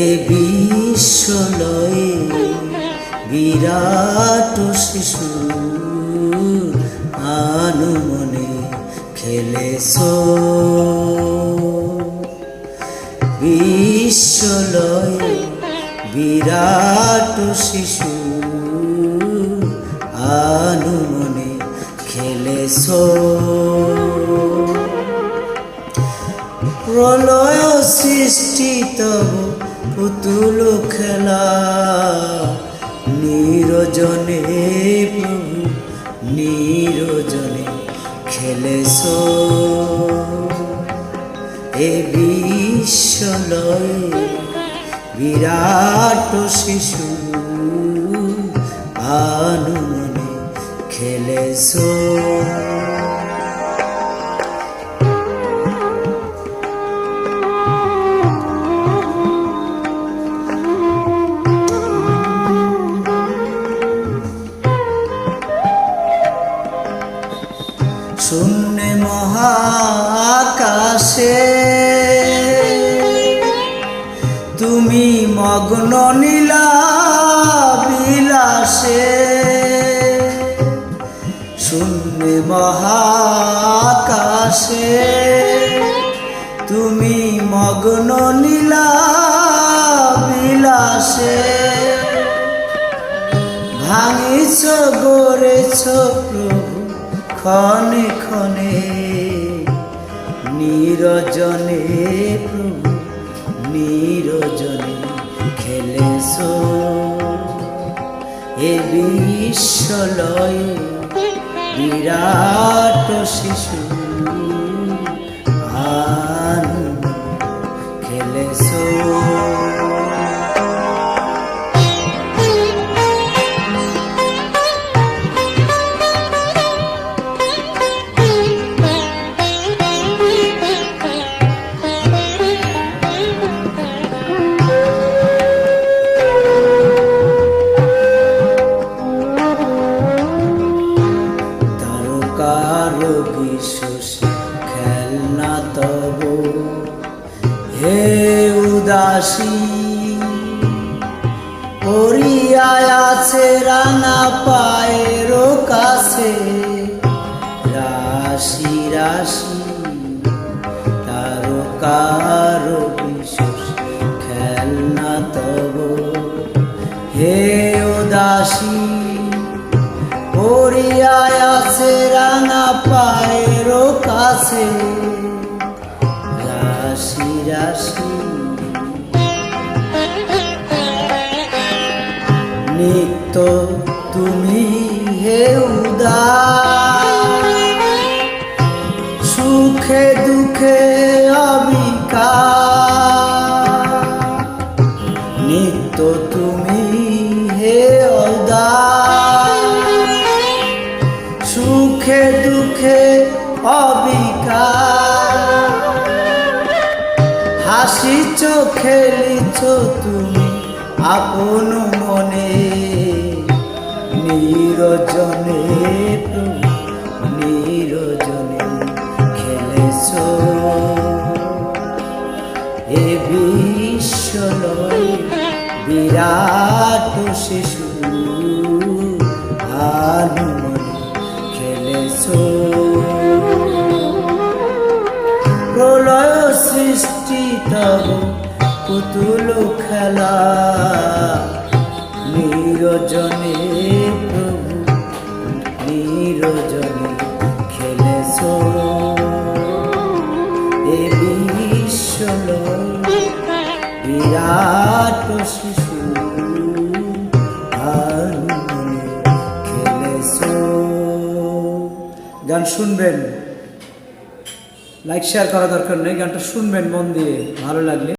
এ বিশ্বলয়ে বিরাট শিশু আনমনে খেলেছ। বিশ্বলয়ে বিরাট শিশু আনমনে খেলেছ। প্রলয় সৃষ্টি তব পুতুল খেলা নিরজনে প্রভু নিরজনে খেলেছ। এ বিশ্বলয়ে বিরাট শিশু আনমনে খেলেছ। শূন্য মহাকাশে তুমি মগ্ন নীলা বিলাসে। শূন্য মহাকাশে তুমি মগ্ন নীলা বিলাসে। ভাঙিছ গড়েছ প্রভু ক্ষণে ক্ষণে নিরজনে প্রভু নিরজনে খেলেছ। এ বিশ্বলয়ে বিরাট শিশু আনমনে খেলেছ। খেলনা তব হে উদাসী পড়িয়ায় আছে রাঙা পায়ের কাছে। রাশি রাশি তারকার বিশেষ খেলনা তব হে উদাসী পড়িয়ায় আছে রাঙা পায়ের কাছে। রাশি রাশি নিত্য তুমি হে উদার সুখে দুঃখে অবিকার। নিত্য তুমি হে উদার সুখে দুঃখে অবিকার। হাসিছ খেলিছ তুমি আপন মনে নিরজনে প্রভু নিরজনে খেলেছ। এ বিশ্বলয়ে বিরাট শিশু আনমনে খেলেছ। প্রলয় সৃষ্টি তব পুতুল খেলা নিরজনে প্রভু নিরজনে খেলেছ। এ বিশ্বলয়ে বিরাট শিশু আনমনে খেলেছ। গান শুনবেন, লাইক শেয়ার করা দরকার নেই, গানটা শুনবেন মন দিয়ে, ভালো লাগলে।